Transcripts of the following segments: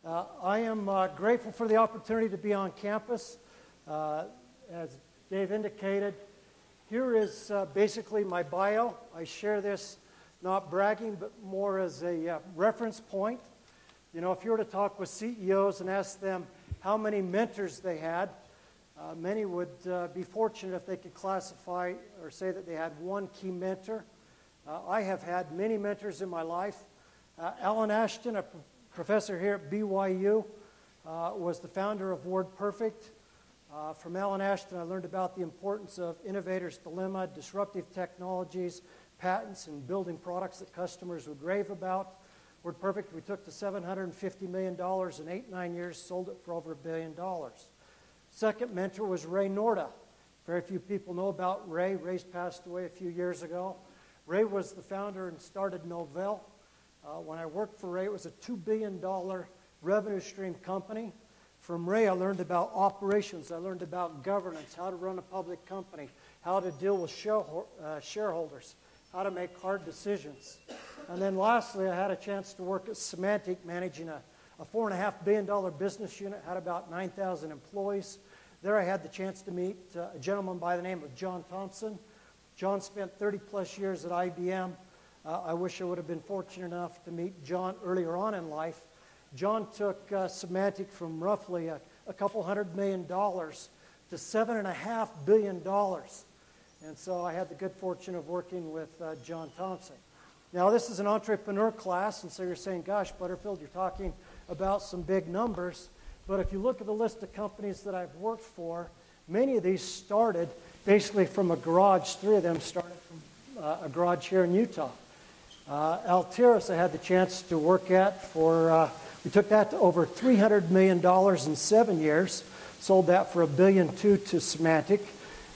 I am grateful for the opportunity to be on campus. As Dave indicated, here is basically my bio. I share this not bragging, but more as a reference point. You know, if you were to talk with CEOs and ask them how many mentors they had, many would be fortunate if they could classify or say that they had one key mentor. I have had many mentors in my life. Alan Ashton, a professor here at BYU, was the founder of WordPerfect. From Alan Ashton, I learned about the importance of innovator's dilemma, disruptive technologies, patents, and building products that customers would rave about. WordPerfect we took to $750 million in 8-9 years, sold it for over $1 billion. Second mentor was Ray Norda. Very few people know about Ray. Ray's passed away a few years ago. Ray was the founder and started Novell. When I worked for Ray, it was a $2 billion revenue stream company. From Ray, I learned about operations. I learned about governance, how to run a public company, how to deal with shareholders, how to make hard decisions. And then lastly, I had a chance to work at Symantec, managing a $4.5 billion business unit, had about 9,000 employees. There I had the chance to meet a gentleman by the name of John Thompson. John spent 30-plus years at IBM. I wish I would have been fortunate enough to meet John earlier on in life. John took Symantec from roughly a couple $100 million to $7.5 billion. And so I had the good fortune of working with John Thompson. Now, this is an entrepreneur class, and so you're saying, gosh, Butterfield, you're talking about some big numbers. But if you look at the list of companies that I've worked for, many of these started basically from a garage. 3 of them started from a garage here in Utah. Altiris I had the chance to work at for, we took that to over $300 million in 7 years, sold that for $1.2 billion to Symantec,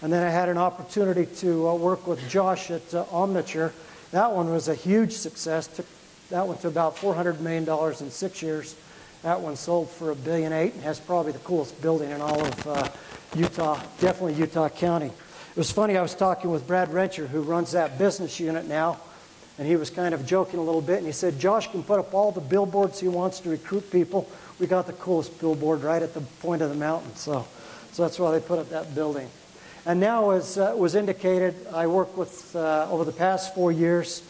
and then I had an opportunity to work with Josh at Omniture. That one was a huge success, took that one to about $400 million in 6 years. That one sold for $1.8 billion and has probably the coolest building in all of Utah, definitely Utah County. It was funny, I was talking with Brad Rencher, who runs that business unit now, and he was kind of joking a little bit, and he said, Josh can put up all the billboards he wants to recruit people. We got the coolest billboard right at the point of the mountain, so that's why they put up that building. And now, as was indicated, I work with, over the past 4 years,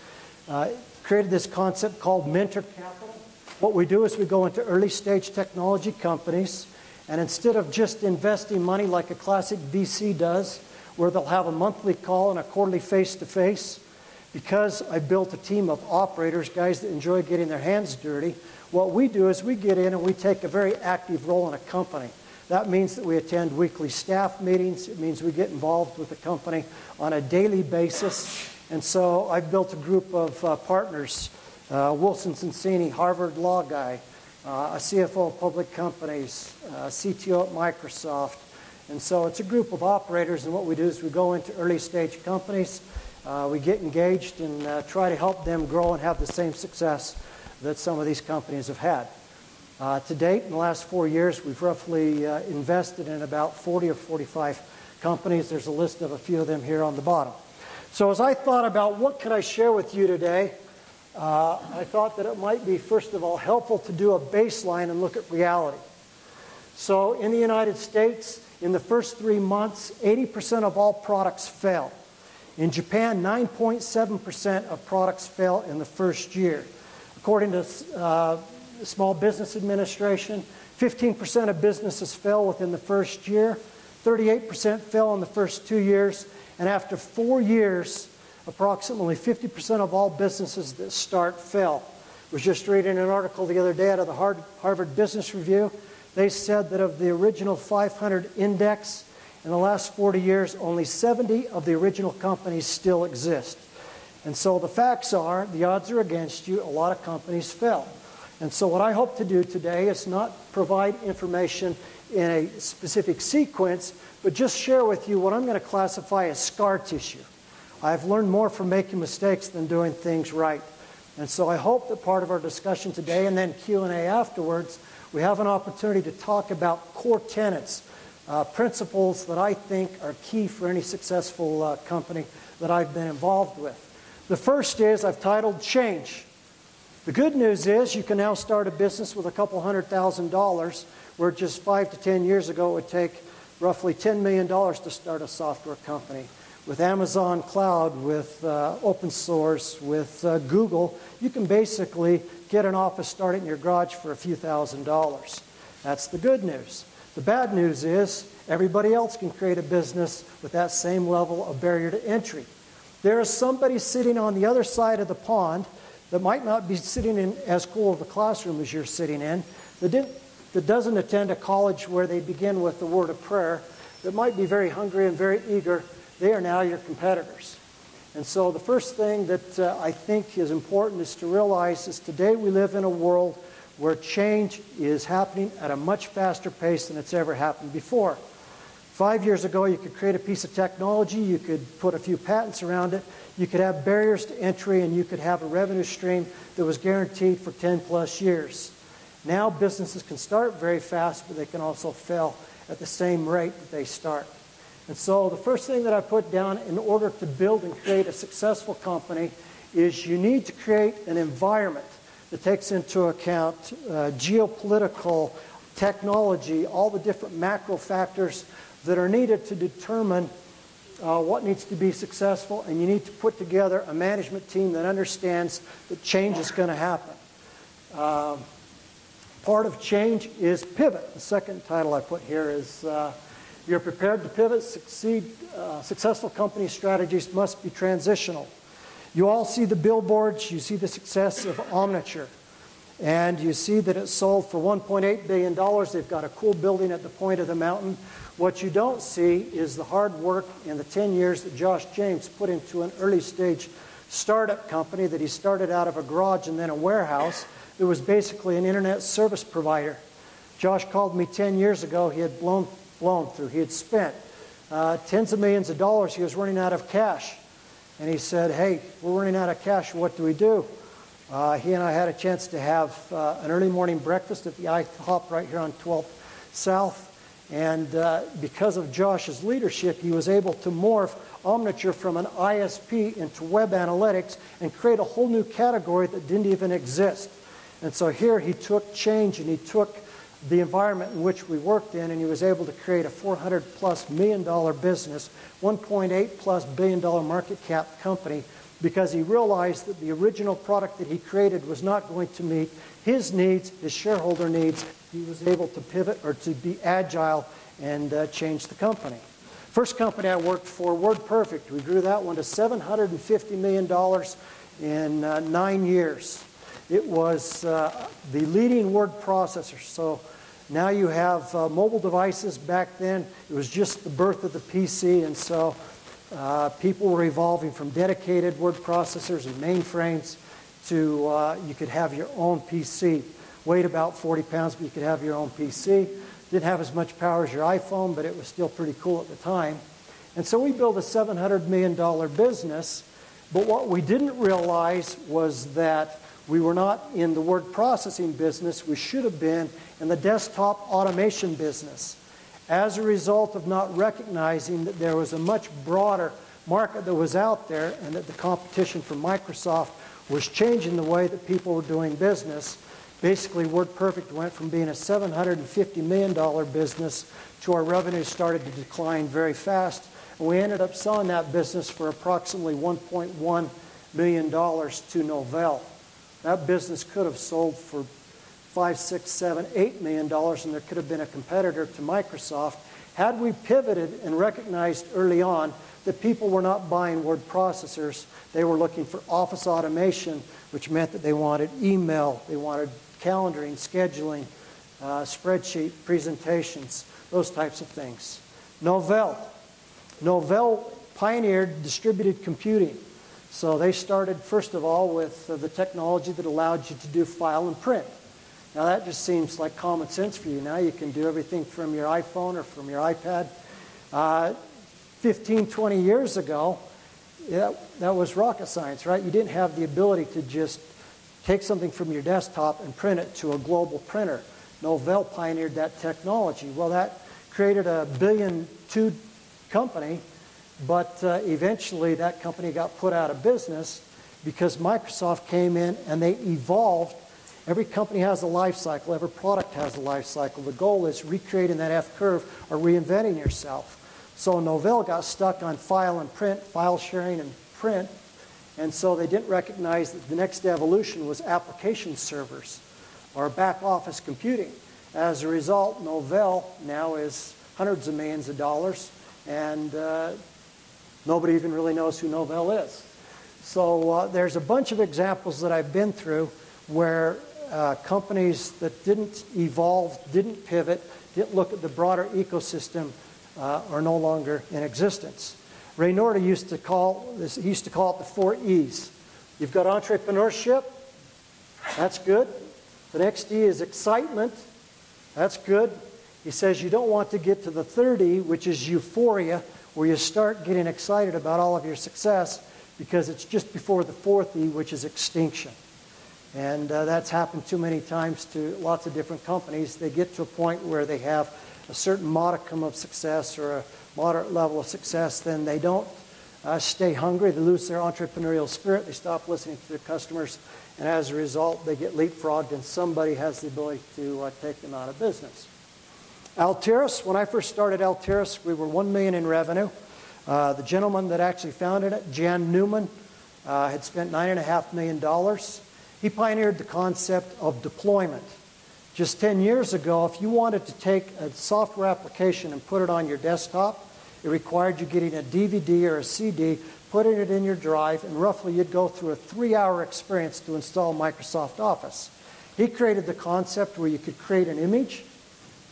created this concept called Mentor Capital. What we do is we go into early stage technology companies, and instead of just investing money like a classic VC does, where they'll have a monthly call and a quarterly face-to-face, because I built a team of operators, guys that enjoy getting their hands dirty, what we do is we get in and we take a very active role in a company. That means that we attend weekly staff meetings. It means we get involved with the company on a daily basis. And so I've built a group of partners, Wilson Sonsini, Harvard law guy, a CFO of public companies, CTO at Microsoft. And so it's a group of operators, and what we do is we go into early stage companies. We get engaged and try to help them grow and have the same success that some of these companies have had. To date, in the last 4 years, we've roughly invested in about 40 or 45 companies. There's a list of a few of them here on the bottom. So as I thought about what could I share with you today, I thought that it might be, first of all, helpful to do a baseline and look at reality. So in the United States, in the first 3 months, 80% of all products fail. In Japan, 9.7% of products fail in the first year. According to the Small Business Administration, 15% of businesses fail within the first year, 38% fail in the first 2 years, and after 4 years, approximately 50% of all businesses that start fail. I was just reading an article the other day out of the Harvard Business Review. They said that of the original 500 index, in the last 40 years, only 70 of the original companies still exist. And so the facts are, the odds are against you, a lot of companies fail. And so what I hope to do today is not provide information in a specific sequence, but just share with you what I'm going to classify as scar tissue. I've learned more from making mistakes than doing things right. And so I hope that part of our discussion today and then Q&A afterwards, we have an opportunity to talk about core tenets, principles that I think are key for any successful company that I've been involved with. The first is, I've titled Change. The good news is you can now start a business with a couple $100,000, where just 5 to 10 years ago it would take roughly $10 million to start a software company. With Amazon Cloud, with open source, with Google, you can basically get an office started in your garage for a few $1,000s. That's the good news. The bad news is everybody else can create a business with that same level of barrier to entry. There is somebody sitting on the other side of the pond that might not be sitting in as cool of a classroom as you're sitting in, that doesn't attend a college where they begin with the word of prayer, that might be very hungry and very eager. They are now your competitors. And so the first thing that I think is important is to realize is today we live in a world where change is happening at a much faster pace than it's ever happened before. 5 years ago, you could create a piece of technology, you could put a few patents around it, you could have barriers to entry, and you could have a revenue stream that was guaranteed for 10 plus years. Now businesses can start very fast, but they can also fail at the same rate that they start. And so the first thing that I put down in order to build and create a successful company is you need to create an environment that takes into account geopolitical, technology, all the different macro factors that are needed to determine what needs to be successful, and you need to put together a management team that understands that change is going to happen. Part of change is pivot. The second title I put here is you're prepared to pivot, succeed. Successful company strategies must be transitional. You all see the billboards, you see the success of Omniture, and you see that it sold for $1.8 billion. They've got a cool building at the point of the mountain. What you don't see is the hard work in the 10 years that Josh James put into an early stage startup company that he started out of a garage and then a warehouse. It was basically an internet service provider. Josh called me 10 years ago. He had blown through. He had spent tens of millions of dollars. He was running out of cash. And he said, hey, we're running out of cash. What do we do? He and I had a chance to have an early morning breakfast at the IHOP right here on 12th South. And because of Josh's leadership, he was able to morph Omniture from an ISP into web analytics and create a whole new category that didn't even exist. And so here he took change and he took the environment in which we worked in, and he was able to create a $400+ million business, $1.8+ billion market cap company, because he realized that the original product that he created was not going to meet his needs, his shareholder needs. He was able to pivot or to be agile and change the company. First company I worked for, WordPerfect, we grew that one to $750 million in 9 years. It was the leading word processor. So now you have mobile devices. Back then, it was just the birth of the PC, and so people were evolving from dedicated word processors and mainframes to you could have your own PC. Weighed about 40 pounds, but you could have your own PC. Didn't have as much power as your iPhone, but it was still pretty cool at the time. And so we built a $700 million business, but what we didn't realize was that we were not in the word processing business. We should have been in the desktop automation business. As a result of not recognizing that there was a much broader market that was out there and that the competition from Microsoft was changing the way that people were doing business, basically WordPerfect went from being a $750 million business to our revenue started to decline very fast. And we ended up selling that business for approximately $1.1 million to Novell. That business could have sold for $5, $6, $7, $8 million, and there could have been a competitor to Microsoft. Had we pivoted and recognized early on that people were not buying word processors, they were looking for office automation, which meant that they wanted email, they wanted calendaring, scheduling, spreadsheet, presentations, those types of things. Novell. Novell pioneered distributed computing. So they started, first of all, with the technology that allowed you to do file and print. Now that just seems like common sense for you. Now you can do everything from your iPhone or from your iPad. 15, 20 years ago, that was rocket science, right? You didn't have the ability to just take something from your desktop and print it to a global printer. Novell pioneered that technology. Well, that created a $1.2 billion company, but eventually that company got put out of business because Microsoft came in and they evolved. Every company has a life cycle. Every product has a life cycle. The goal is recreating that F curve or reinventing yourself. So Novell got stuck on file and print, file sharing and print, and so they didn't recognize that the next evolution was application servers or back office computing. As a result, Novell now is hundreds of millions of dollars, and nobody even really knows who Novell is. So there's a bunch of examples that I've been through where companies that didn't evolve, didn't pivot, didn't look at the broader ecosystem are no longer in existence. Ray Norda used to call it the 4 E's. You've got entrepreneurship, that's good. The next E is excitement, that's good. He says you don't want to get to the third E, which is euphoria, where you start getting excited about all of your success, because it's just before the fourth E, which is extinction. And that's happened too many times to lots of different companies. They get to a point where they have a certain modicum of success or a moderate level of success, then they don't stay hungry. They lose their entrepreneurial spirit. They stop listening to their customers. And as a result, they get leapfrogged, and somebody has the ability to take them out of business. Altiris, when I first started Altiris, we were $1 million in revenue. The gentleman that actually founded it, Jan Newman, had spent $9.5 million. He pioneered the concept of deployment. Just 10 years ago, if you wanted to take a software application and put it on your desktop, it required you getting a DVD or a CD, putting it in your drive, and roughly you'd go through a 3-hour experience to install Microsoft Office. He created the concept where you could create an image,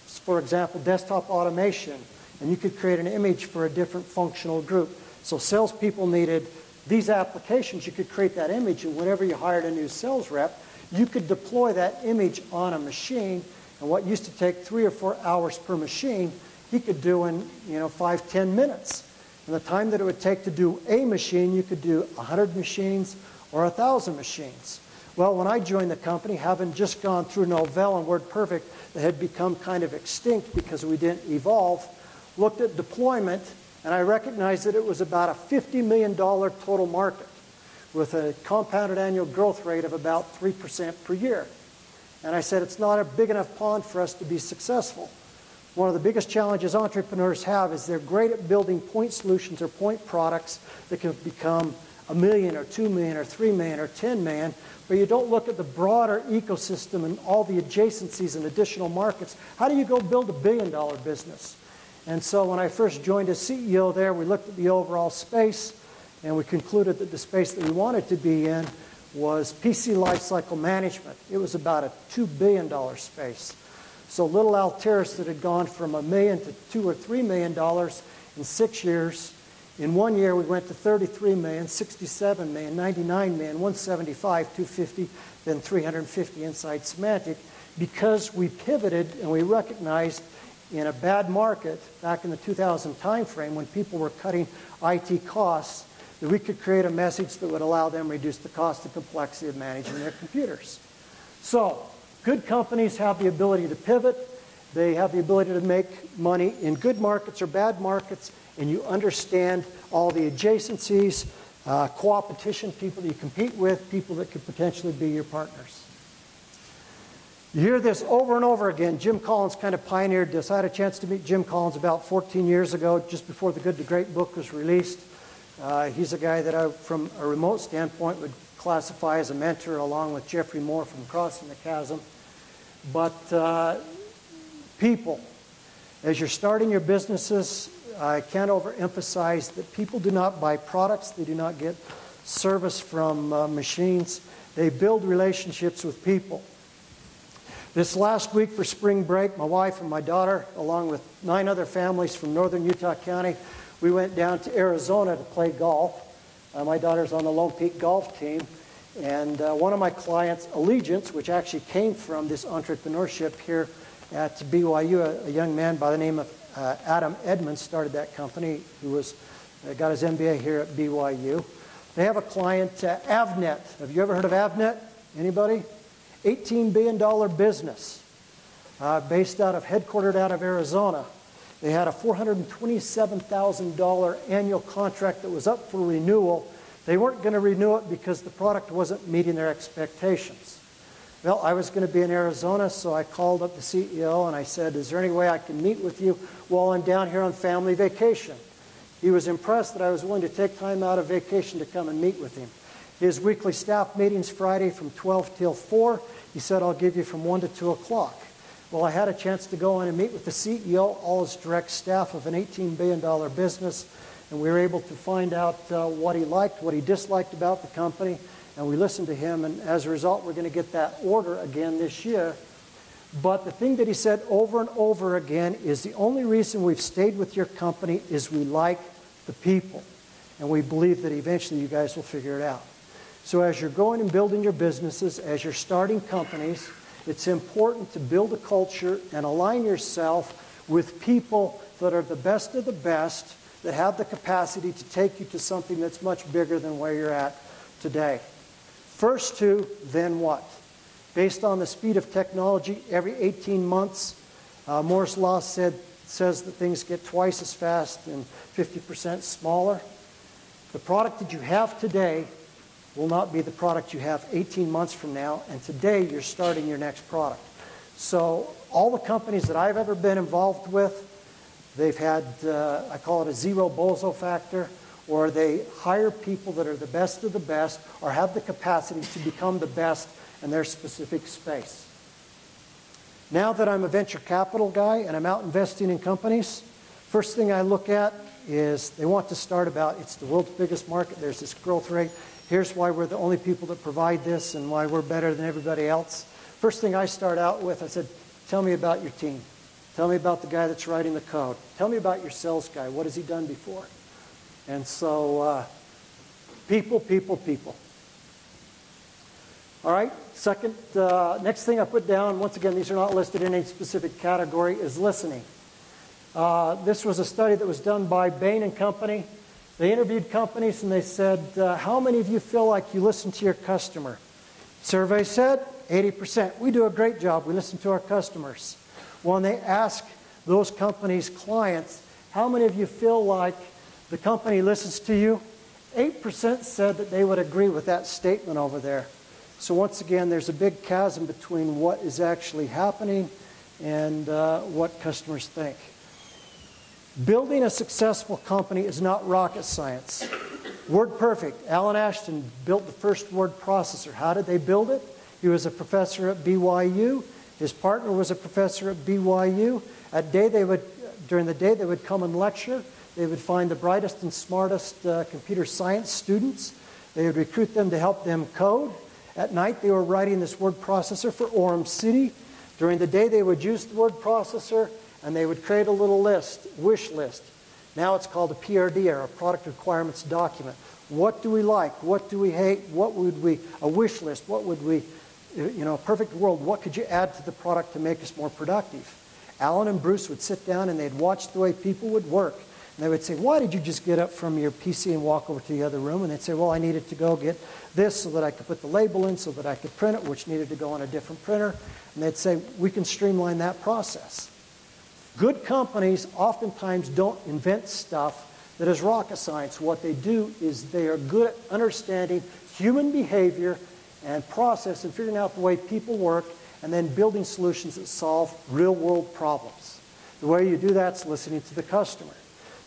for example, desktop automation, and you could create an image for a different functional group. So salespeople needed these applications. You could create that image, and whenever you hired a new sales rep, you could deploy that image on a machine, and what used to take 3 or 4 hours per machine, he could do in 5-10 minutes. And the time that it would take to do a machine, you could do 100 machines or 1,000 machines. Well, when I joined the company, having just gone through Novell and WordPerfect that had become kind of extinct because we didn't evolve, looked at deployment, and I recognized that it was about a $50 million total market with a compounded annual growth rate of about 3% per year. And I said, it's not a big enough pond for us to be successful. One of the biggest challenges entrepreneurs have is they're great at building point solutions or point products that can become $1 million or $2 million or $3 million or $10 million, but you don't look at the broader ecosystem and all the adjacencies and additional markets. How do you go build a $1 billion business? And so when I first joined as CEO there, we looked at the overall space, and we concluded that the space that we wanted to be in was PC lifecycle management. It was about a $2 billion space. So little Altiris that had gone from $1 million to $2 or $3 million in 6 years. In 1 year, we went to 33 million, 67 million, 99 million, 175, 250, then 350 inside Symantec, because we pivoted and we recognized in a bad market back in the 2000 timeframe when people were cutting IT costs, that we could create a message that would allow them to reduce the cost and complexity of managing their computers. So, good companies have the ability to pivot. They have the ability to make money in good markets or bad markets, and you understand all the adjacencies, co-opetition, people that you compete with, people that could potentially be your partners. You hear this over and over again. Jim Collins kind of pioneered this. I had a chance to meet Jim Collins about 14 years ago, just before the Good to Great book was released. He's a guy that I, from a remote standpoint, would classify as a mentor, along with Jeffrey Moore from Crossing the Chasm. But people, as you're starting your businesses, I can't overemphasize that people do not buy products. They do not get service from machines. They build relationships with people. This last week for spring break, my wife and my daughter, along with 9 other families from northern Utah County, we went down to Arizona to play golf. My daughter's on the Lone Peak golf team. And one of my clients, Allegiance, which actually came from this entrepreneurship here at BYU, a young man by the name of Adam Edmonds started that company, who was got his MBA here at BYU. They have a client, Avnet. Have you ever heard of Avnet? Anybody? $18 billion business, headquartered out of Arizona. They had a $427,000 annual contract that was up for renewal They weren't going to renew it because the product wasn't meeting their expectations. Well, I was going to be in Arizona, so I called up the CEO and I said, is there any way I can meet with you while I'm down here on family vacation? He was impressed that I was willing to take time out of vacation to come and meet with him. His weekly staff meetings Friday from 12 till 4. He said, I'll give you from 1 to 2 o'clock. Well, I had a chance to go in and meet with the CEO, all his direct staff of an $18 billion business, and we were able to find out what he liked, what he disliked about the company, and we listened to him, and as a result, we're going to get that order again this year. But the thing that he said over and over again is the only reason we've stayed with your company is we like the people, and we believe that eventually you guys will figure it out. So as you're going and building your businesses, as you're starting companies, it's important to build a culture and align yourself with people that are the best of the best, that have the capacity to take you to something that's much bigger than where you're at today. First to, then what? Based on the speed of technology, every 18 months, Moore's Law says that things get twice as fast and 50% smaller. The product that you have today will not be the product you have 18 months from now, and today you're starting your next product. So all the companies that I've ever been involved with, they've had, I call it a zero bozo factor, or they hire people that are the best of the best or have the capacity to become the best in their specific space. Now that I'm a venture capital guy and I'm out investing in companies, first thing I look at is they want to start about, it's the world's biggest market, there's this growth rate, here's why we're the only people that provide this and why we're better than everybody else. First thing I start out with, I said, tell me about your team. Tell me about the guy that's writing the code. Tell me about your sales guy. What has he done before? And so, people, people, people. All right, second, next thing I put down, once again, these are not listed in any specific category, is listening. This was a study that was done by Bain & Company. They interviewed companies and they said, how many of you feel like you listen to your customer? Survey said, 80%. We do a great job. We listen to our customers. When they ask those companies' clients, how many of you feel like the company listens to you? 8% said that they would agree with that statement over there. So once again, there's a big chasm between what is actually happening and what customers think. Building a successful company is not rocket science. WordPerfect. Alan Ashton built the first word processor. How did they build it? He was a professor at BYU. His partner was a professor at BYU. During the day, they would come and lecture. They would find the brightest and smartest computer science students. They would recruit them to help them code. At night, they were writing this word processor for Orem City. During the day, they would use the word processor, and they would create a little list, wish list. Now it's called a PRD, or a product requirements document. What do we like? What do we hate? What would we, a wish list, what would we, a perfect world, what could you add to the product to make us more productive? Alan and Bruce would sit down and they'd watch the way people would work. And they would say, why did you just get up from your PC and walk over to the other room? And they'd say, well, I needed to go get this so that I could put the label in so that I could print it, which needed to go on a different printer. And they'd say, we can streamline that process. Good companies oftentimes don't invent stuff that is rocket science. What they do is they are good at understanding human behavior and process and figuring out the way people work and then building solutions that solve real-world problems. The way you do that is listening to the customer.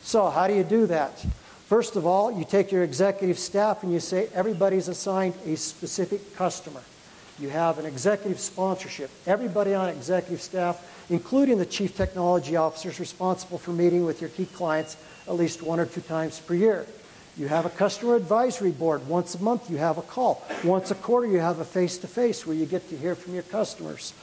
So how do you do that? First of all, you take your executive staff and you say everybody's assigned a specific customer. You have an executive sponsorship. Everybody on executive staff, including the chief technology officer, is responsible for meeting with your key clients at least 1 or 2 times per year. You have a customer advisory board. Once a month you have a call. Once a quarter you have a face-to-face where you get to hear from your customers.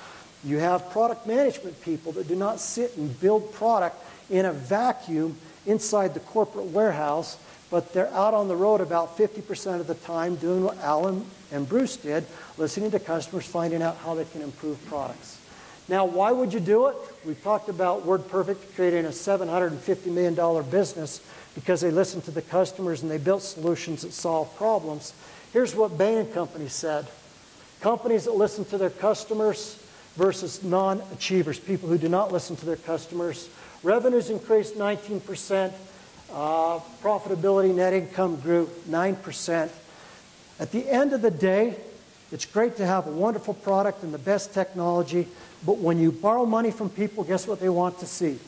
You have product management people that do not sit and build product in a vacuum inside the corporate warehouse, but they're out on the road about 50% of the time doing what Alan and Bruce did, listening to customers, finding out how they can improve products. Now, why would you do it? We talked about WordPerfect creating a $750 million business because they listened to the customers and they built solutions that solve problems. Here's what Bain & Company said. Companies that listen to their customers versus non-achievers, people who do not listen to their customers. Revenues increased 19%. Profitability, net income grew 9%. At the end of the day, it's great to have a wonderful product and the best technology, but when you borrow money from people, guess what they want to see?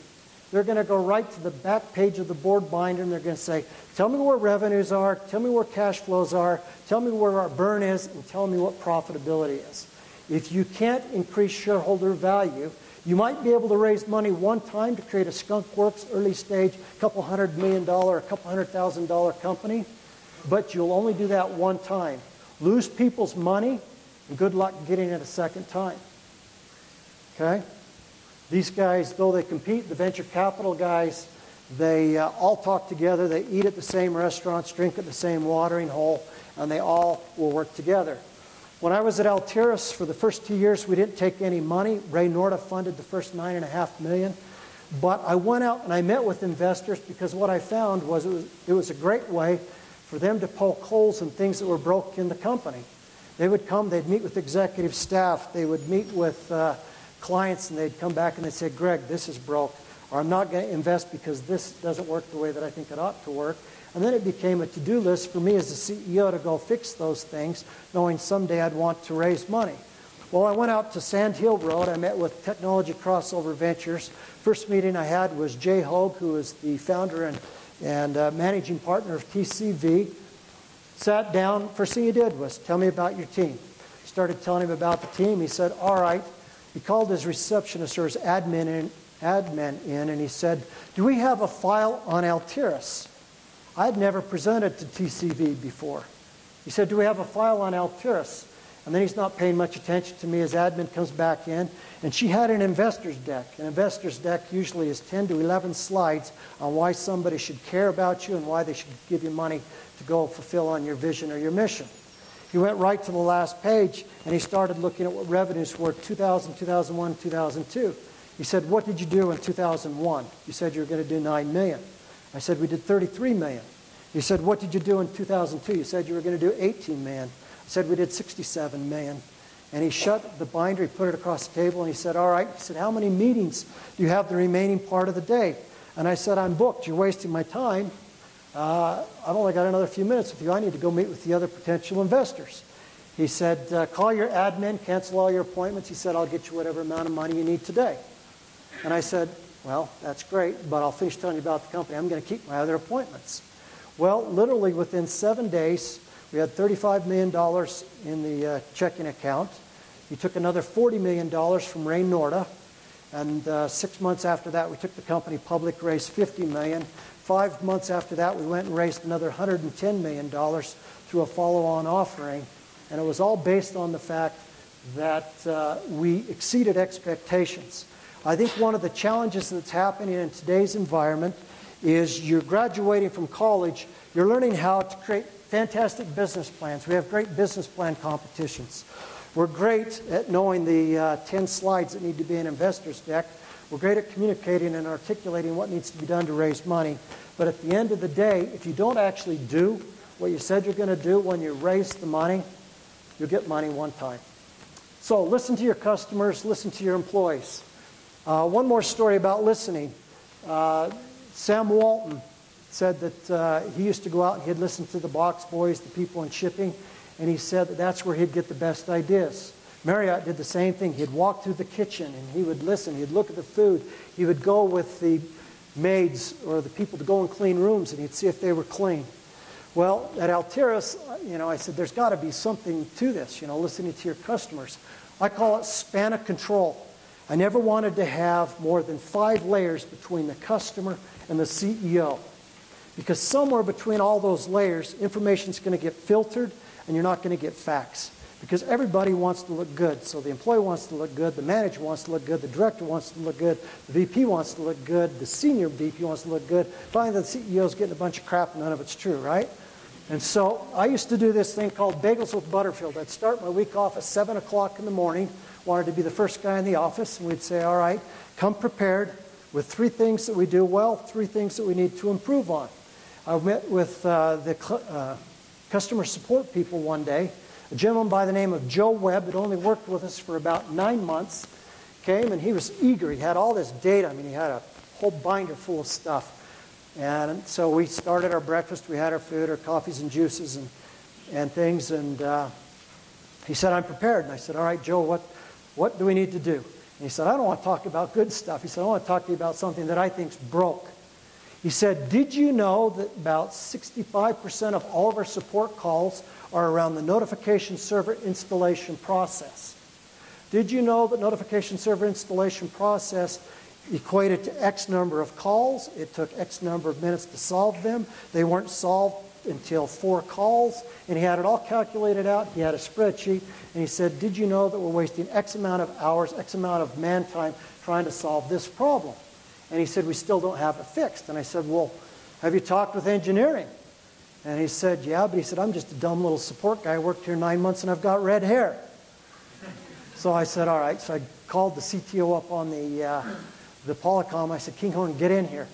They're going to go right to the back page of the board binder and they're going to say, tell me where revenues are, tell me where cash flows are, tell me where our burn is, and tell me what profitability is. If you can't increase shareholder value, you might be able to raise money one time to create a skunk works early stage, couple $100 million, a couple $100,000 company, but you'll only do that one time. Lose people's money, and good luck getting it a second time. Okay? These guys, though they compete, the venture capital guys, they all talk together, they eat at the same restaurants, drink at the same watering hole, and they all will work together. When I was at Altiris for the first 2 years, we didn't take any money. Ray Norda funded the first $9.5 million. But I went out and I met with investors because what I found was it was a great way for them to poke holes in things that were broke in the company. They would come, they'd meet with executive staff, they would meet with clients, and they'd come back and they'd say, Greg, this is broke, or I'm not going to invest because this doesn't work the way that I think it ought to work. And then it became a to-do list for me as the CEO to go fix those things, knowing someday I'd want to raise money. Well, I went out to Sand Hill Road. I met with Technology Crossover Ventures. First meeting I had was Jay Hogue, who is the founder and managing partner of TCV. Sat down. First thing he did was, tell me about your team. Started telling him about the team. He said, all right. He called his receptionist or his admin in, and he said, do we have a file on Altiris? I'd never presented to TCV before. He said, do we have a file on Altiris? And then he's not paying much attention to me. His admin comes back in, and she had an investor's deck. An investor's deck usually is 10 to 11 slides on why somebody should care about you and why they should give you money to go fulfill on your vision or your mission. He went right to the last page, and he started looking at what revenues were 2000, 2001, 2002. He said, what did you do in 2001? You said you were going to do $9 million. I said, we did $33 million. He said, what did you do in 2002? You said you were going to do $18 million. I said, we did $67 million. And he shut the binder, he put it across the table, and he said, all right. He said, how many meetings do you have the remaining part of the day? And I said, I'm booked. You're wasting my time. I've only got another few minutes with you. I need to go meet with the other potential investors. He said, call your admin, cancel all your appointments. He said, I'll get you whatever amount of money you need today. And I said, well, that's great, but I'll finish telling you about the company. I'm going to keep my other appointments. Well, literally within 7 days, we had $35 million in the checking account. He took another $40 million from Ray Norda. And 6 months after that, we took the company public, raised $50 million. 5 months after that, we went and raised another $110 million through a follow-on offering. And it was all based on the fact that we exceeded expectations. I think one of the challenges that's happening in today's environment is you're graduating from college, you're learning how to create fantastic business plans. We have great business plan competitions. We're great at knowing the 10 slides that need to be in an investor's deck. We're great at communicating and articulating what needs to be done to raise money. But at the end of the day, if you don't actually do what you said you're going to do when you raise the money, you'll get money one time. So listen to your customers, listen to your employees. One more story about listening. Sam Walton said that he used to go out and he'd listen to the box boys, the people in shipping, and he said that that's where he'd get the best ideas. Marriott did the same thing. He'd walk through the kitchen and he would listen. He'd look at the food. He would go with the maids or the people to go and clean rooms, and he'd see if they were clean. Well, at Altiris, I said, there's got to be something to this, listening to your customers. I call it span of control. I never wanted to have more than 5 layers between the customer and the CEO. Because somewhere between all those layers, information's going to get filtered and you're not going to get facts. Because everybody wants to look good. So the employee wants to look good, the manager wants to look good, the director wants to look good, the VP wants to look good, the senior VP wants to look good. Finally, the CEO's getting a bunch of crap and none of it's true, right? And so I used to do this thing called Bagels with Butterfield. I'd start my week off at 7 o'clock in the morning, wanted to be the first guy in the office, and we'd say, all right, come prepared with 3 things that we do well, 3 things that we need to improve on. I met with the customer support people one day. A gentleman by the name of Joe Webb had only worked with us for about 9 months, came and he was eager. He had all this data. I mean, he had a whole binder full of stuff. And so we started our breakfast. We had our food, our coffees and juices and things. And he said, I'm prepared. And I said, all right, Joe, what do we need to do? And he said, I don't want to talk about good stuff. He said, I want to talk to you about something that I think's broke. He said, did you know that about 65% of all of our support calls are around the notification server installation process? Did you know that notification server installation process equated to X number of calls? It took X number of minutes to solve them. They weren't solved until 4 calls, and he had it all calculated out. He had a spreadsheet, and he said, did you know that we're wasting X amount of hours, X amount of man time trying to solve this problem? And he said, we still don't have it fixed. And I said, well, have you talked with engineering? And he said, yeah, but he said, I'm just a dumb little support guy. I worked here 9 months and I've got red hair. So I said, all right. So I called the CTO up on the Polycom. I said, Kinghorn, get in here.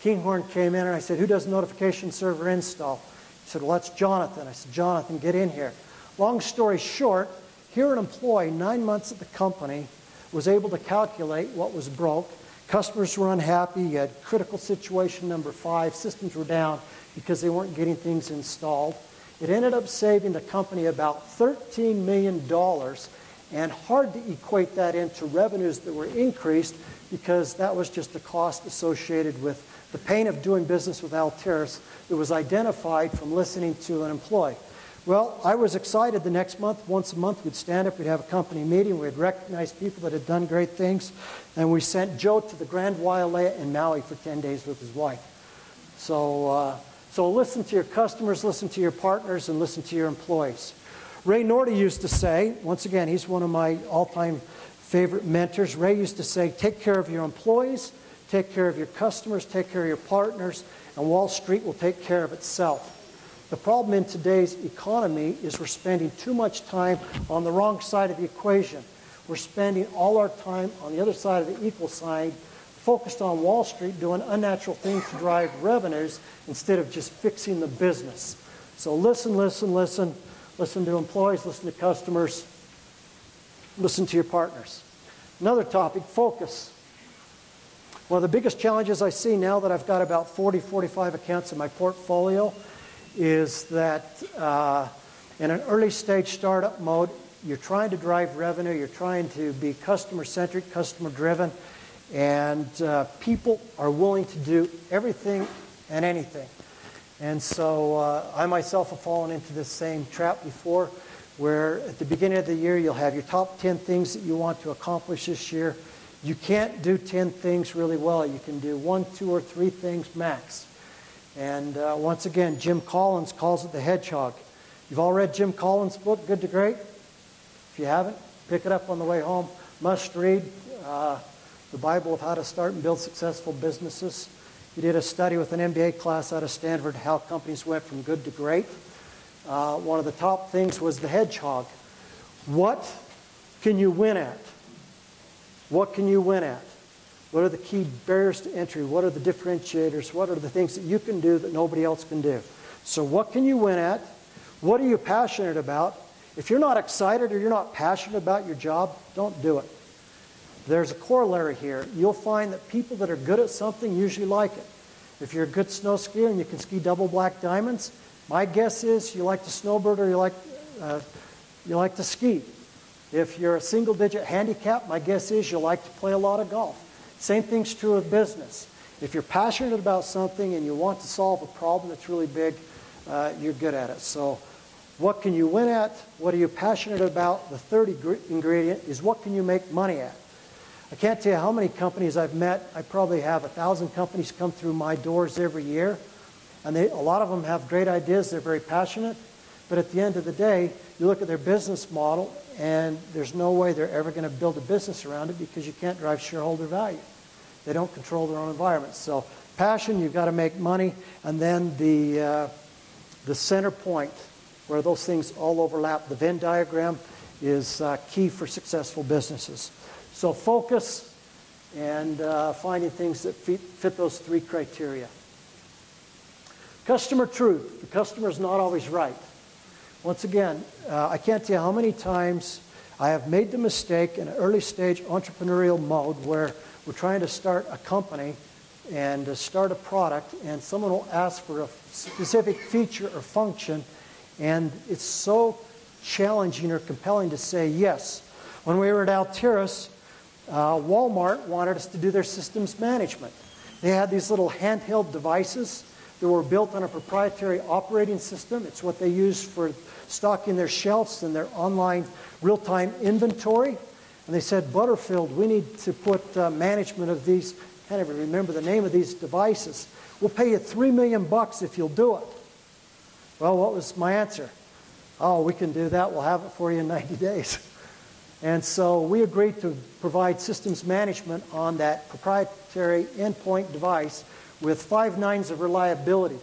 Kinghorn came in and I said, who does notification server install? He said, well, that's Jonathan. I said, Jonathan, get in here. Long story short, here an employee, 9 months at the company, was able to calculate what was broke. Customers were unhappy. You had critical situation number 5. Systems were down because they weren't getting things installed. It ended up saving the company about $13 million, and hard to equate that into revenues that were increased because that was just the cost associated with the pain of doing business with Alteris that was identified from listening to an employee. Well, I was excited the next month. Once a month, we'd stand up, we'd have a company meeting, we'd recognize people that had done great things, and we sent Joe to the Grand Wailea in Maui for 10 days with his wife. So listen to your customers, listen to your partners, and listen to your employees. Ray Norty used to say, once again, he's one of my all-time favorite mentors. Ray used to say, take care of your employees, take care of your customers, take care of your partners, and Wall Street will take care of itself. The problem in today's economy is we're spending too much time on the wrong side of the equation. We're spending all our time on the other side of the equal sign, focused on Wall Street, doing unnatural things to drive revenues instead of just fixing the business. So listen, listen, listen. Listen to employees, listen to customers, listen to your partners. Another topic, focus. One of the biggest challenges I see now that I've got about 40, 45 accounts in my portfolio is that in an early stage startup mode, you're trying to drive revenue, you're trying to be customer-centric, customer-driven, and people are willing to do everything and anything. And so I myself have fallen into this same trap before, where at the beginning of the year you'll have your top 10 things that you want to accomplish this year. You can't do 10 things really well. You can do 1, 2, or 3 things max. And once again, Jim Collins calls it the hedgehog. You've all read Jim Collins' book, Good to Great? If you haven't, pick it up on the way home. Must read the Bible of how to start and build successful businesses. He did a study with an MBA class out of Stanford, how companies went from good to great. One of the top things was the hedgehog. What can you win at? What can you win at? What are the key barriers to entry? What are the differentiators? What are the things that you can do that nobody else can do? So what can you win at? What are you passionate about? If you're not excited or you're not passionate about your job, don't do it. There's a corollary here. You'll find that people that are good at something usually like it. If you're a good snow skier and you can ski double black diamonds, my guess is you like to snowboard or you like to ski. If you're a single-digit handicap, my guess is you like to play a lot of golf. Same thing's true with business. If you're passionate about something and you want to solve a problem that's really big, you're good at it. So what can you win at? What are you passionate about? The third ingredient is what can you make money at? I can't tell you how many companies I've met. I probably have 1,000 companies come through my doors every year. And a lot of them have great ideas. They're very passionate. But at the end of the day, you look at their business model, and there's no way they're ever going to build a business around it because you can't drive shareholder value. They don't control their own environment. So passion, you've got to make money. And then the center point where those things all overlap, the Venn diagram, is key for successful businesses. So focus and finding things that fit those 3 criteria. Customer truth. The customer is not always right. Once again, I can't tell you how many times I have made the mistake in an early stage entrepreneurial mode where we're trying to start a company and start a product, and someone will ask for a specific feature or function, and it's so challenging or compelling to say yes. When we were at Altiris, Walmart wanted us to do their systems management. They had these little handheld devices that were built on a proprietary operating system. It's what they use for stocking their shelves and their online real-time inventory. And they said, Butterfield, we need to put management of these, I can't even remember the name of these devices. We'll pay you $3 million if you'll do it. Well, what was my answer? Oh, we can do that. We'll have it for you in 90 days. And so we agreed to provide systems management on that proprietary endpoint device with 5 nines of reliability.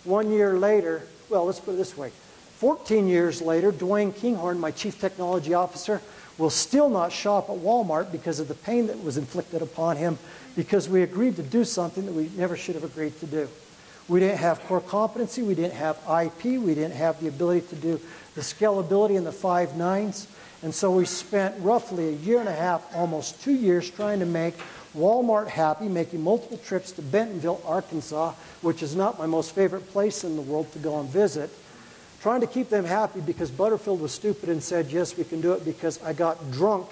1 year later, well, let's put it this way. 14 years later, Dwayne Kinghorn, my chief technology officer, will still not shop at Walmart because of the pain that was inflicted upon him because we agreed to do something that we never should have agreed to do. We didn't have core competency, we didn't have IP, we didn't have the ability to do the scalability and the 5 nines. And so we spent roughly 1.5 years, almost 2 years, trying to make Walmart happy, making multiple trips to Bentonville, Arkansas, which is not my most favorite place in the world to go and visit, trying to keep them happy because Butterfield was stupid and said, yes, we can do it, because I got drunk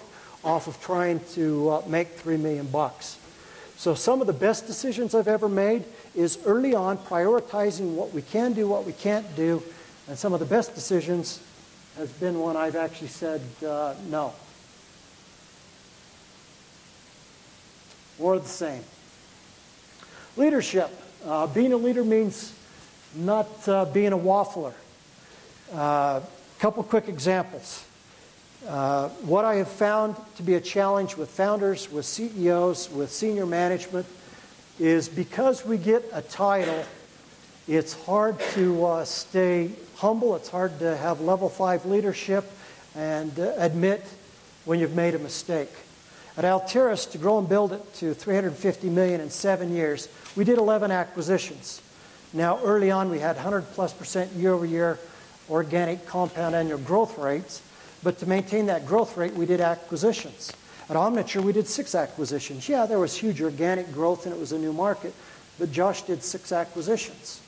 off of trying to make $3 million. So some of the best decisions I've ever made is early on prioritizing what we can do, what we can't do, and some of the best decisions has been when I've actually said no. Or the same. Leadership. Being a leader means not being a waffler. Couple quick examples. What I have found to be a challenge with founders, with CEOs, with senior management is because we get a title, it's hard to stay humble. It's hard to have level 5 leadership and admit when you've made a mistake. At Altiris, to grow and build it to $350 million in 7 years, we did 11 acquisitions. Now, early on, we had 100+% year-over-year organic compound annual growth rates, but to maintain that growth rate, we did acquisitions. At Omniture, we did 6 acquisitions. Yeah, there was huge organic growth and it was a new market, but Josh did 6 acquisitions.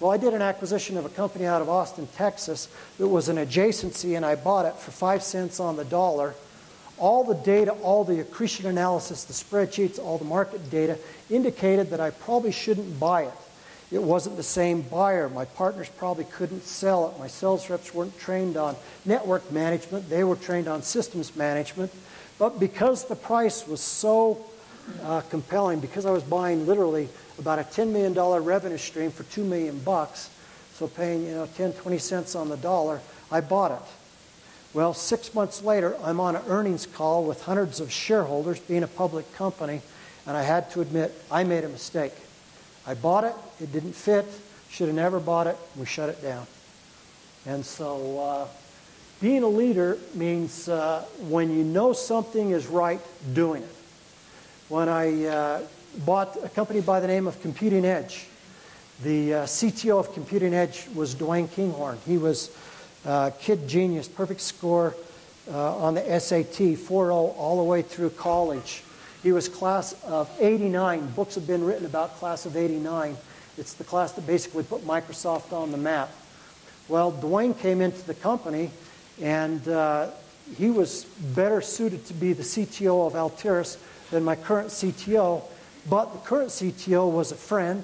Well, I did an acquisition of a company out of Austin, Texas that was an adjacency, and I bought it for 5 cents on the dollar. All the data, all the accretion analysis, the spreadsheets, all the market data indicated that I probably shouldn't buy it. It wasn't the same buyer. My partners probably couldn't sell it. My sales reps weren't trained on network management. They were trained on systems management. But because the price was so compelling, because I was buying literally about a $10 million revenue stream for $2 million, so paying 10, 20 cents on the dollar, I bought it. Well, 6 months later, I'm on an earnings call with hundreds of shareholders, being a public company, and I had to admit I made a mistake. I bought it, it didn't fit, should have never bought it, we shut it down. And so being a leader means when you know something is right, doing it. When I bought a company by the name of Computing Edge, the CTO of Computing Edge was Dwayne Kinghorn. He was kid genius, perfect score on the SAT, 4.0 all the way through college. He was class of '89. Books have been written about class of '89. It's the class that basically put Microsoft on the map. Well, Dwayne came into the company, and he was better suited to be the CTO of Altiris than my current CTO. But the current CTO was a friend,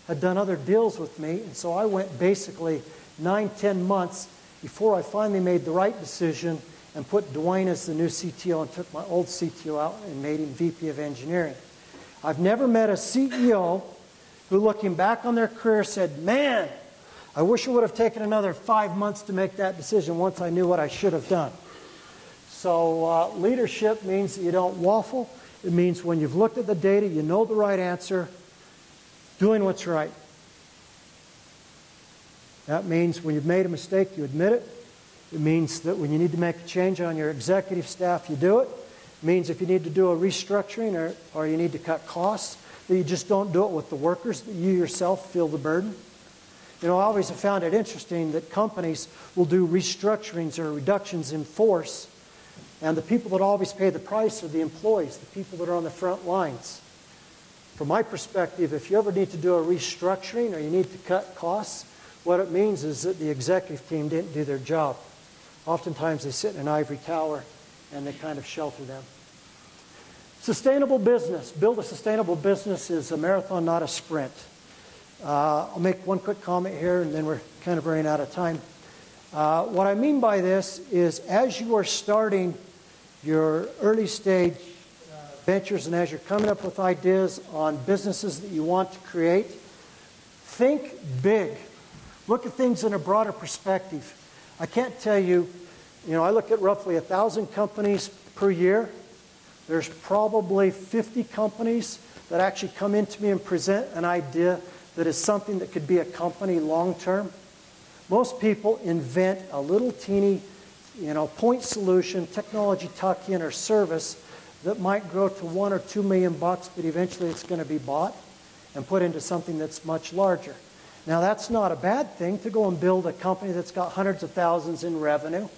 had done other deals with me, and so I went basically 9, 10 months before I finally made the right decision and put Dwayne as the new CTO and took my old CTO out and made him VP of Engineering. I've never met a CEO who, looking back on their career, said, man, I wish it would have taken another 5 months to make that decision once I knew what I should have done. So leadership means that you don't waffle. It means when you've looked at the data, you know the right answer, doing what's right. That means when you've made a mistake, you admit it. It means that when you need to make a change on your executive staff, you do it. It means if you need to do a restructuring or you need to cut costs, that you just don't do it with the workers, that you yourself feel the burden. I always have found it interesting that companies will do restructurings or reductions in force, and the people that always pay the price are the employees, the people that are on the front lines. From my perspective, if you ever need to do a restructuring or you need to cut costs, what it means is that the executive team didn't do their job. Oftentimes they sit in an ivory tower and they kind of shelter them. Sustainable business. Build a sustainable business is a marathon, not a sprint. I'll make one quick comment here and then we're kind of running out of time. What I mean by this is as you are starting your early stage ventures and as you're coming up with ideas on businesses that you want to create, think big. Look at things in a broader perspective. I can't tell you, I look at roughly 1,000 companies per year. There's probably 50 companies that actually come into me and present an idea that is something that could be a company long term. Most people invent a little teeny, point solution, technology tuck-in or service that might grow to $1 or $2 million, but eventually it's going to be bought and put into something that's much larger. Now that's not a bad thing to go and build a company that's got hundreds of thousands in revenue.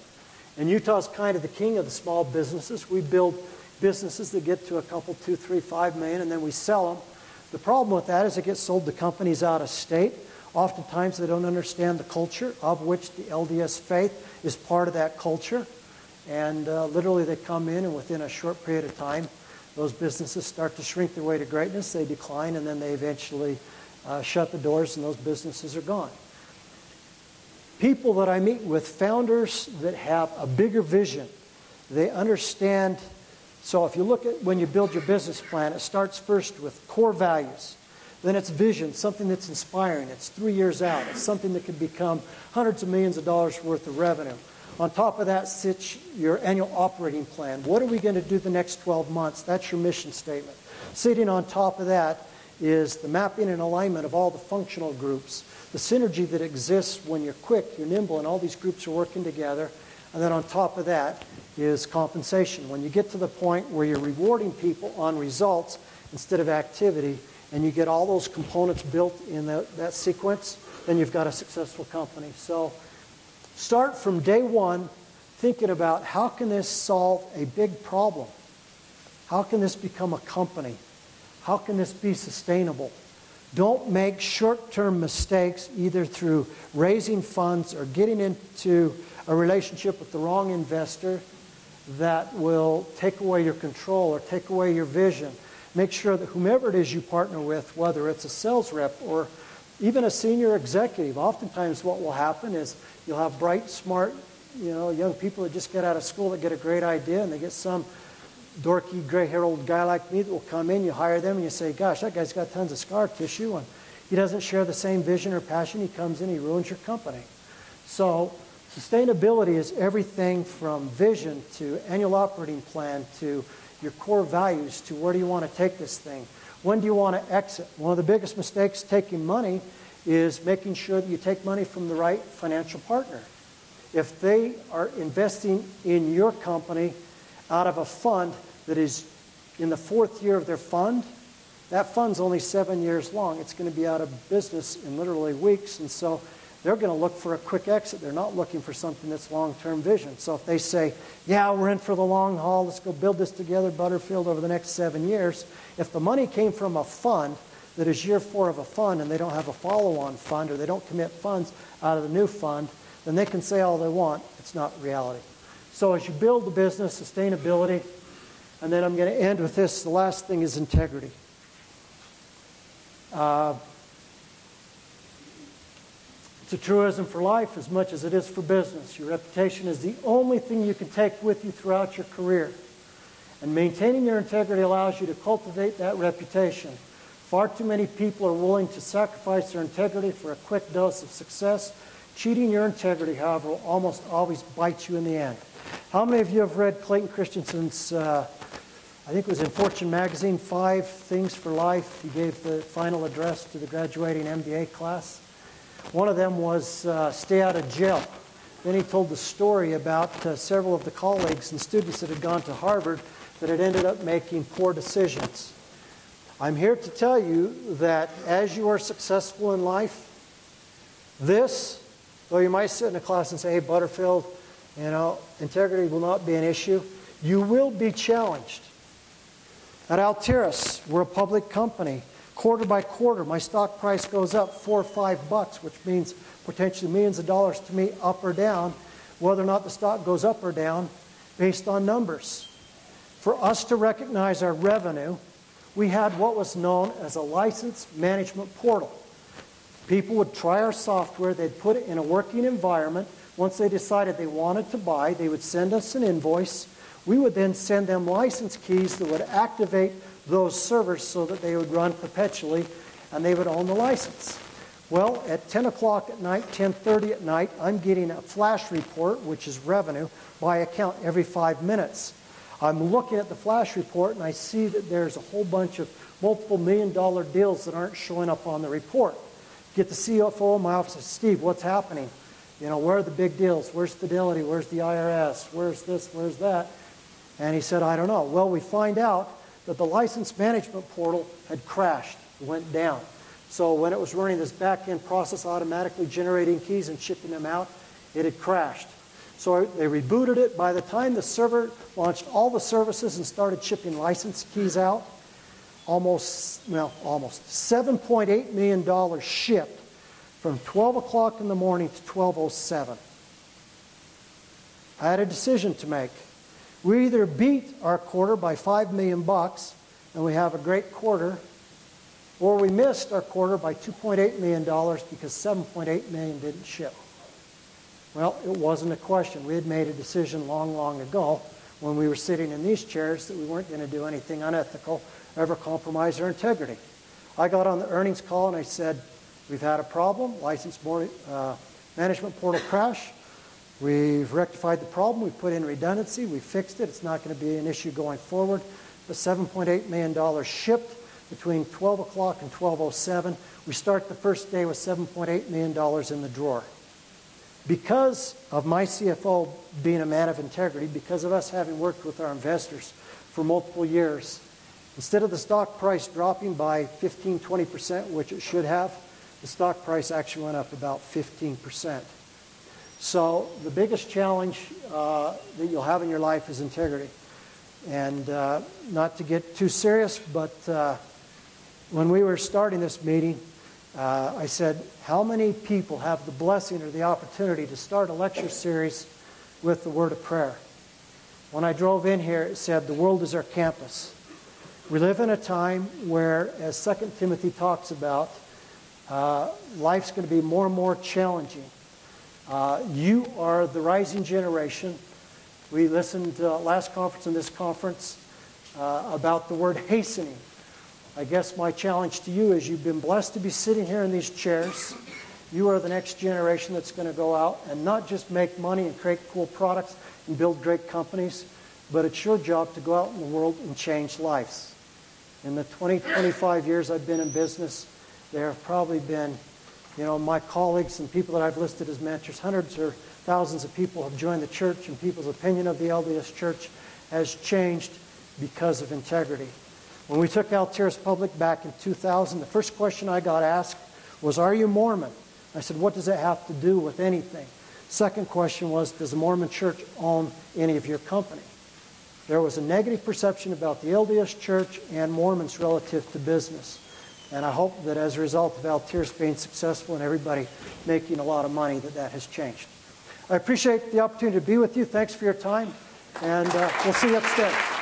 And Utah's kind of the king of the small businesses. We build businesses that get to a couple, 2, 3, 5 million, and then we sell them. The problem with that is it gets sold to companies out of state. Oftentimes they don't understand the culture, of which the LDS faith is part of that culture. And literally they come in and within a short period of time, those businesses start to shrink their way to greatness. They decline and then they eventually shut the doors and those businesses are gone. People that I meet with, founders that have a bigger vision, they understand. So if you look at when you build your business plan, it starts first with core values. Then it's vision, something that's inspiring. It's 3 years out. It's something that could become hundreds of millions of dollars worth of revenue. On top of that sits your annual operating plan. What are we going to do the next 12 months? That's your mission statement. Sitting on top of that is the mapping and alignment of all the functional groups, the synergy that exists when you're quick, you're nimble, and all these groups are working together. And then on top of that is compensation. When you get to the point where you're rewarding people on results instead of activity, and you get all those components built in that sequence, then you've got a successful company. So start from day one thinking about how can this solve a big problem? How can this become a company? How can this be sustainable? Don't make short-term mistakes either through raising funds or getting into a relationship with the wrong investor that will take away your control or take away your vision. Make sure that whomever it is you partner with, whether it's a sales rep or even a senior executive, oftentimes what will happen is you'll have bright, smart, young people that just get out of school that get a great idea and they get some dorky, gray-haired old guy like me that will come in, you hire them, and you say, gosh, that guy's got tons of scar tissue, and he doesn't share the same vision or passion. He comes in, he ruins your company. So sustainability is everything from vision to annual operating plan to your core values to where do you want to take this thing. When do you want to exit? One of the biggest mistakes taking money is making sure that you take money from the right financial partner. If they are investing in your company out of a fund that is in the 4th year of their fund, that fund's only 7 years long. It's going to be out of business in literally weeks, and so they're going to look for a quick exit. They're not looking for something that's long-term vision. So if they say, yeah, we're in for the long haul, let's go build this together, Butterfield, over the next 7 years, if the money came from a fund that is year 4 of a fund and they don't have a follow-on fund or they don't commit funds out of the new fund, then they can say all they want. It's not reality. So as you build the business, sustainability, and then I'm going to end with this. The last thing is integrity. It's a truism for life as much as it is for business. Your reputation is the only thing you can take with you throughout your career. And maintaining your integrity allows you to cultivate that reputation. Far too many people are willing to sacrifice their integrity for a quick dose of success. Cheating your integrity, however, will almost always bite you in the end. How many of you have read Clayton Christensen's, I think it was in Fortune magazine, 5 Things for Life? He gave the final address to the graduating MBA class. One of them was stay out of jail. Then he told the story about several of the colleagues and students that had gone to Harvard that had ended up making poor decisions. I'm here to tell you that as you are successful in life, though you might sit in a class and say, hey, Butterfield, integrity will not be an issue, you will be challenged. At Altiris, we're a public company. Quarter by quarter, my stock price goes up $4 or $5, which means potentially millions of dollars to me, up or down, whether or not the stock goes up or down based on numbers. For us to recognize our revenue, we had what was known as a license management portal. People would try our software, they'd put it in a working environment. Once they decided they wanted to buy, they would send us an invoice. We would then send them license keys that would activate those servers so that they would run perpetually and they would own the license. Well, at 10 o'clock at night, 10:30 at night, I'm getting a flash report, which is revenue, by account every 5 minutes. I'm looking at the flash report and I see that there's a whole bunch of multiple million-dollar deals that aren't showing up on the report. Get the CFO in my office and say, Steve, what's happening? You know, where are the big deals? Where's Fidelity? Where's the IRS? Where's this? Where's that? And he said, I don't know. Well, we find out that the license management portal had crashed, went down. So when it was running this back-end process, automatically generating keys and shipping them out, it had crashed. So they rebooted it. By the time the server launched all the services and started shipping license keys out, almost $7.8 million shipped from 12 o'clock in the morning to 12:07. I had a decision to make. We either beat our quarter by $5 million and we have a great quarter, or we missed our quarter by $2.8 million because $7.8 million didn't ship. Well, it wasn't a question. We had made a decision long, long ago when we were sitting in these chairs that we weren't going to do anything unethical, ever compromise our integrity. I got on the earnings call and I said, we've had a problem, license management portal crash. We've rectified the problem. We've put in redundancy. We fixed it. It's not going to be an issue going forward. The $7.8 million shipped between 12 o'clock and 12:07. We start the first day with $7.8 million in the drawer. Because of my CFO being a man of integrity, because of us having worked with our investors for multiple years, instead of the stock price dropping by 15, 20%, which it should have, the stock price actually went up about 15%. So the biggest challenge that you'll have in your life is integrity. And not to get too serious, but when we were starting this meeting, I said, how many people have the blessing or the opportunity to start a lecture series with the word of prayer? When I drove in here, it said, the world is our campus. We live in a time where, as 2 Timothy talks about, life's going to be more and more challenging. You are the rising generation. We listened last conference and this conference about the word hastening. I guess my challenge to you is you've been blessed to be sitting here in these chairs. You are the next generation that's going to go out and not just make money and create cool products and build great companies, but it's your job to go out in the world and change lives. In the 25 years I've been in business, there have probably been, my colleagues and people that I've listed as mentors, hundreds or thousands of people have joined the church, and people's opinion of the LDS Church has changed because of integrity. When we took Altiris public back in 2000, the first question I got asked was, are you Mormon? I said, what does that have to do with anything? Second question was, does the Mormon Church own any of your company? There was a negative perception about the LDS Church and Mormons relative to business. And I hope that as a result of Altiris being successful and everybody making a lot of money, that has changed. I appreciate the opportunity to be with you. Thanks for your time, and we'll see you upstairs.